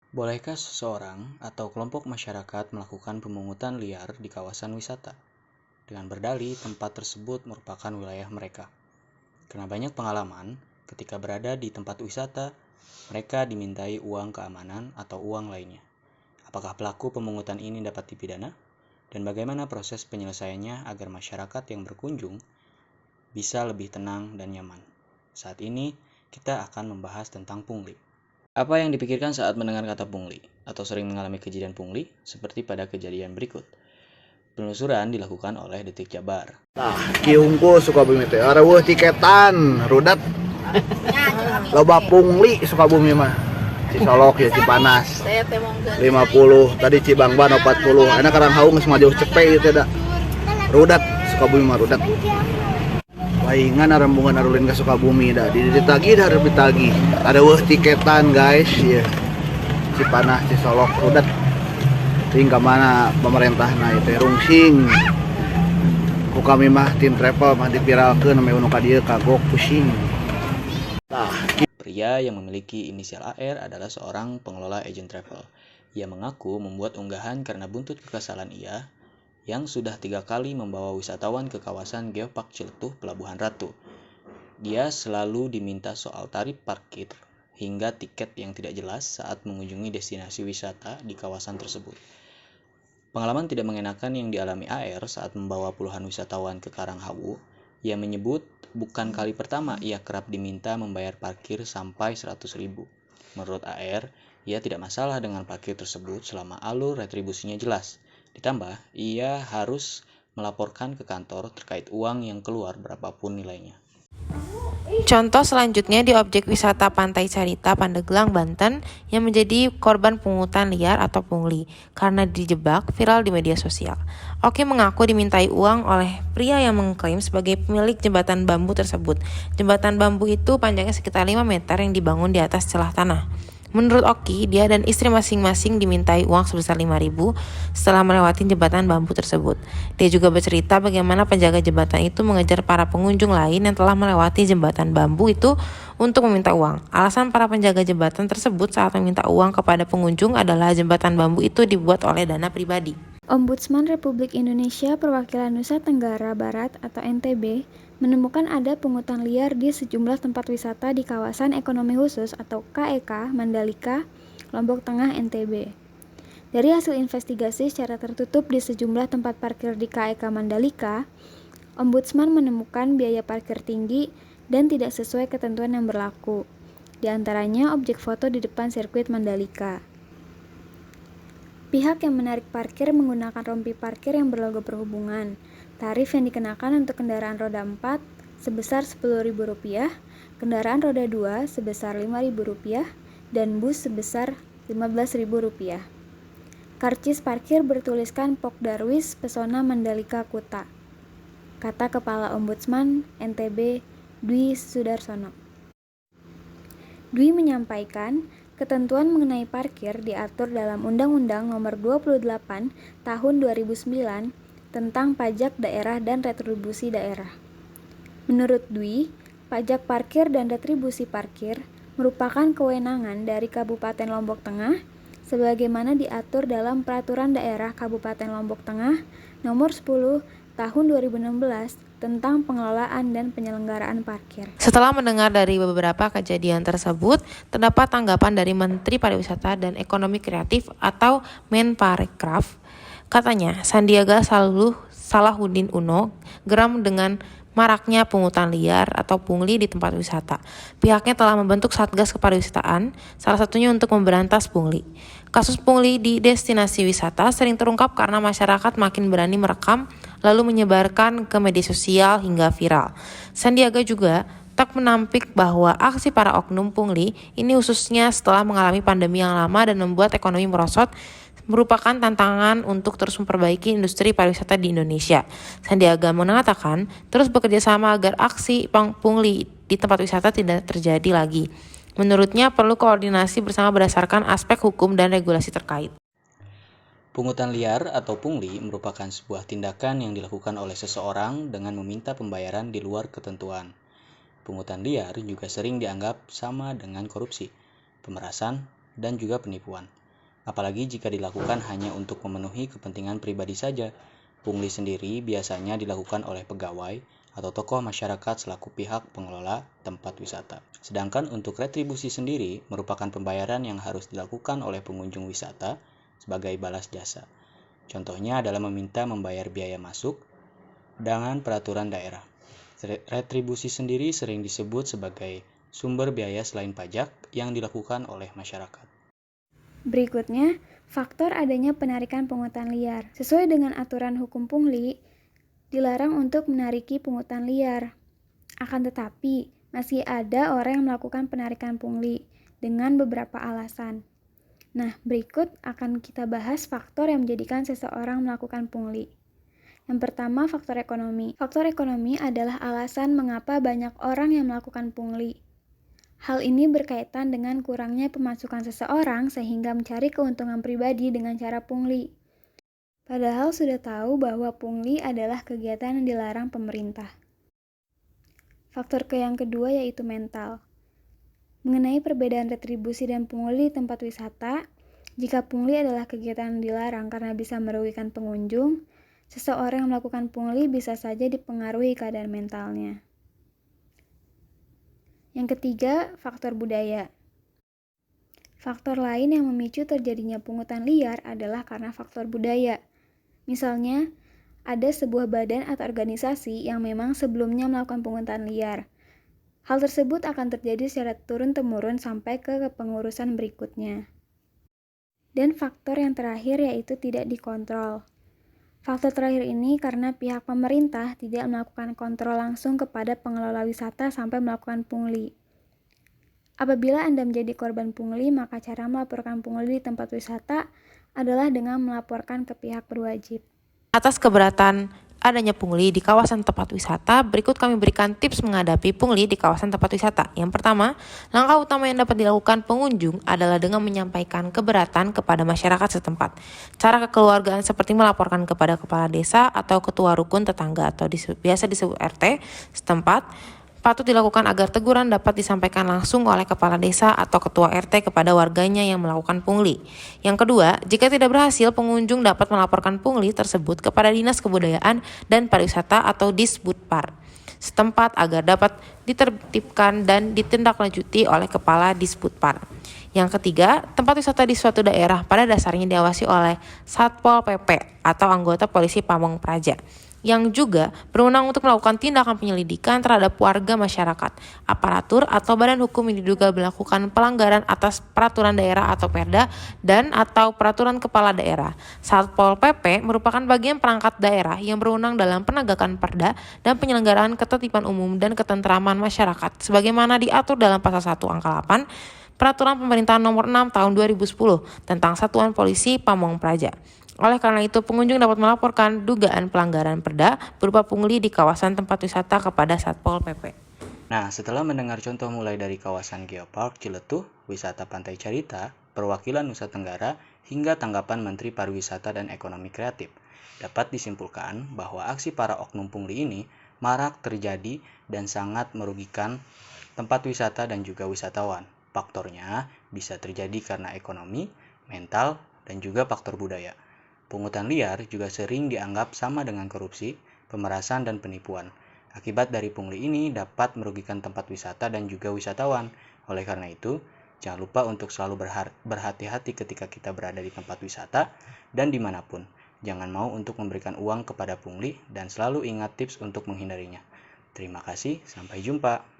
Bolehkah seseorang atau kelompok masyarakat melakukan pemungutan liar di kawasan wisata dengan berdalih tempat tersebut merupakan wilayah mereka? Karena banyak pengalaman, ketika berada di tempat wisata, mereka dimintai uang keamanan atau uang lainnya. Apakah pelaku pemungutan ini dapat dipidana? Dan bagaimana proses penyelesaiannya agar masyarakat yang berkunjung bisa lebih tenang dan nyaman? Saat ini, kita akan membahas tentang pungli. Apa yang dipikirkan saat mendengar kata pungli, atau sering mengalami kejadian pungli, seperti pada kejadian berikut? Penelusuran dilakukan oleh Detik Jabar. Nah, Kiungku Sukabumi teh araweuh tiketan rudat. Loba pungli Sukabumi mah. Cisolok ya Cipanas 50, tadi Cibangban 40. Enak karang haung geus maju cepe ieu teh da. Rudat Sukabumi mah rudat. Waingan arembungan arulin ka Sukabumi da. Ditagi da hareup ditagi. Araweuh tiketan guys ya. Cipanas Cisolok rudat. Ting ka mana pemerintahna ieu rungsing. Ku kami mah tim travel mah dipiralkeun ame unu ka dieu kagok pusing. Pria yang memiliki inisial AR adalah seorang pengelola agen travel. Ia mengaku membuat unggahan karena buntut kekesalan ia yang sudah 3 kali membawa wisatawan ke kawasan Geopark Ciletuh, Pelabuhan Ratu. Dia selalu diminta soal tarif parkir hingga tiket yang tidak jelas saat mengunjungi destinasi wisata di kawasan tersebut. Pengalaman tidak mengenakan yang dialami AR saat membawa puluhan wisatawan ke Karanghawu. Ia menyebut bukan kali pertama ia kerap diminta membayar parkir sampai 100.000. Menurut AR, ia tidak masalah dengan parkir tersebut selama alur retribusinya jelas. Ditambah, ia harus melaporkan ke kantor terkait uang yang keluar berapapun nilainya. Contoh selanjutnya di objek wisata Pantai Carita, Pandeglang, Banten yang menjadi korban pungutan liar atau pungli karena dijebak viral di media sosial. Oki mengaku dimintai uang oleh pria yang mengklaim sebagai pemilik jembatan bambu tersebut. Jembatan bambu itu panjangnya sekitar 5 meter yang dibangun di atas celah tanah. Menurut Oki, dia dan istri masing-masing dimintai uang sebesar 5.000 setelah melewati jembatan bambu tersebut. Dia juga bercerita bagaimana penjaga jembatan itu mengejar para pengunjung lain yang telah melewati jembatan bambu itu untuk meminta uang. Alasan para penjaga jembatan tersebut saat meminta uang kepada pengunjung adalah jembatan bambu itu dibuat oleh dana pribadi. Ombudsman Republik Indonesia Perwakilan Nusa Tenggara Barat atau NTB menemukan ada pungutan liar di sejumlah tempat wisata di kawasan ekonomi khusus atau KEK Mandalika, Lombok Tengah, NTB. Dari hasil investigasi secara tertutup di sejumlah tempat parkir di KEK Mandalika, Ombudsman menemukan biaya parkir tinggi dan tidak sesuai ketentuan yang berlaku. Di antaranya objek foto di depan sirkuit Mandalika. Pihak yang menarik parkir menggunakan rompi parkir yang berlogo perhubungan. Tarif yang dikenakan untuk kendaraan roda 4 sebesar Rp10.000, kendaraan roda 2 sebesar Rp5.000, dan bus sebesar Rp15.000. Karcis parkir bertuliskan Pok Darwis Pesona Mandalika Kuta, kata Kepala Ombudsman NTB Dwi Sudarsono. Dwi menyampaikan, ketentuan mengenai parkir diatur dalam Undang-Undang Nomor 28 Tahun 2009 tentang Pajak Daerah dan Retribusi Daerah. Menurut Dwi, pajak parkir dan retribusi parkir merupakan kewenangan dari Kabupaten Lombok Tengah sebagaimana diatur dalam Peraturan Daerah Kabupaten Lombok Tengah Nomor 10 Tahun 2016 tentang pengelolaan dan penyelenggaraan parkir. Setelah mendengar dari beberapa kejadian tersebut, terdapat tanggapan dari Menteri Pariwisata dan Ekonomi Kreatif atau Menparekraf. Katanya, Sandiaga Salahuddin Uno geram dengan maraknya pungutan liar atau pungli di tempat wisata. Pihaknya telah membentuk Satgas Kepariwisataan, salah satunya untuk memberantas pungli. Kasus pungli di destinasi wisata sering terungkap karena masyarakat makin berani merekam lalu menyebarkan ke media sosial hingga viral. Sandiaga juga tak menampik bahwa aksi para oknum pungli ini khususnya setelah mengalami pandemi yang lama dan membuat ekonomi merosot merupakan tantangan untuk terus memperbaiki industri pariwisata di Indonesia. Sandiaga mengatakan terus bekerja sama agar aksi pungli di tempat wisata tidak terjadi lagi. Menurutnya perlu koordinasi bersama berdasarkan aspek hukum dan regulasi terkait. Pungutan liar atau pungli merupakan sebuah tindakan yang dilakukan oleh seseorang dengan meminta pembayaran di luar ketentuan. Pungutan liar juga sering dianggap sama dengan korupsi, pemerasan, dan juga penipuan. apalagi jika dilakukan hanya untuk memenuhi kepentingan pribadi saja. Pungli sendiri biasanya dilakukan oleh pegawai atau tokoh masyarakat selaku pihak pengelola tempat wisata. Sedangkan untuk retribusi sendiri merupakan pembayaran yang harus dilakukan oleh pengunjung wisata sebagai balas jasa. Contohnya adalah meminta membayar biaya masuk dengan peraturan daerah. Retribusi sendiri sering disebut sebagai sumber biaya selain pajak yang dilakukan oleh masyarakat. Berikutnya, faktor adanya penarikan pungutan liar. Sesuai dengan aturan hukum pungli, dilarang untuk menariki pungutan liar. Akan tetapi, masih ada orang yang melakukan penarikan pungli dengan beberapa alasan. Nah, berikut akan kita bahas faktor yang menjadikan seseorang melakukan pungli. Yang pertama, faktor ekonomi. Faktor ekonomi adalah alasan mengapa banyak orang yang melakukan pungli. Hal ini berkaitan dengan kurangnya pemasukan seseorang sehingga mencari keuntungan pribadi dengan cara pungli. Padahal sudah tahu bahwa pungli adalah kegiatan yang dilarang pemerintah. Faktor yang kedua yaitu mental. Mengenai perbedaan retribusi dan pungli di tempat wisata, jika pungli adalah kegiatan yang dilarang karena bisa merugikan pengunjung, seseorang yang melakukan pungli bisa saja dipengaruhi keadaan mentalnya. Yang ketiga, faktor budaya. Faktor lain yang memicu terjadinya pungutan liar adalah karena faktor budaya. Misalnya, ada sebuah badan atau organisasi yang memang sebelumnya melakukan pungutan liar. Hal tersebut akan terjadi secara turun-temurun sampai ke kepengurusan berikutnya. Dan faktor yang terakhir yaitu tidak dikontrol. Faktor terakhir ini karena pihak pemerintah tidak melakukan kontrol langsung kepada pengelola wisata sampai melakukan pungli. Apabila Anda menjadi korban pungli, maka cara melaporkan pungli di tempat wisata adalah dengan melaporkan ke pihak berwajib. Atas keberatan adanya pungli di kawasan tempat wisata, berikut kami berikan tips menghadapi pungli di kawasan tempat wisata. Yang pertama, langkah utama yang dapat dilakukan pengunjung adalah dengan menyampaikan keberatan kepada masyarakat setempat. Cara kekeluargaan seperti melaporkan kepada kepala desa atau ketua rukun tetangga atau biasa disebut RT setempat patut dilakukan agar teguran dapat disampaikan langsung oleh kepala desa atau ketua RT kepada warganya yang melakukan pungli. Yang kedua, jika tidak berhasil, pengunjung dapat melaporkan pungli tersebut kepada Dinas Kebudayaan dan Pariwisata atau Disbudpar setempat agar dapat ditertibkan dan ditindaklanjuti oleh kepala Disbudpar. Yang ketiga, tempat wisata di suatu daerah pada dasarnya diawasi oleh Satpol PP atau anggota polisi Pamong Praja, yang juga berwenang untuk melakukan tindakan penyelidikan terhadap warga masyarakat, aparatur atau badan hukum yang diduga melakukan pelanggaran atas peraturan daerah atau Perda dan atau peraturan kepala daerah. Satpol PP merupakan bagian perangkat daerah yang berwenang dalam penegakan Perda dan penyelenggaraan ketertiban umum dan ketentraman masyarakat sebagaimana diatur dalam pasal 1 angka 8 Peraturan Pemerintahan Nomor 6 Tahun 2010 tentang Satuan Polisi Pamong Praja. Oleh karena itu, pengunjung dapat melaporkan dugaan pelanggaran Perda berupa pungli di kawasan tempat wisata kepada Satpol PP. Nah, setelah mendengar contoh mulai dari kawasan Geopark Ciletuh, wisata Pantai Carita, perwakilan Nusa Tenggara, hingga tanggapan Menteri Pariwisata dan Ekonomi Kreatif, dapat disimpulkan bahwa aksi para oknum pungli ini marak terjadi dan sangat merugikan tempat wisata dan juga wisatawan. Faktornya bisa terjadi karena ekonomi, mental, dan juga faktor budaya. Pungutan liar juga sering dianggap sama dengan korupsi, pemerasan, dan penipuan. Akibat dari pungli ini dapat merugikan tempat wisata dan juga wisatawan. Oleh karena itu, jangan lupa untuk selalu berhati-hati ketika kita berada di tempat wisata dan dimanapun. Jangan mau untuk memberikan uang kepada pungli dan selalu ingat tips untuk menghindarinya. Terima kasih, sampai jumpa.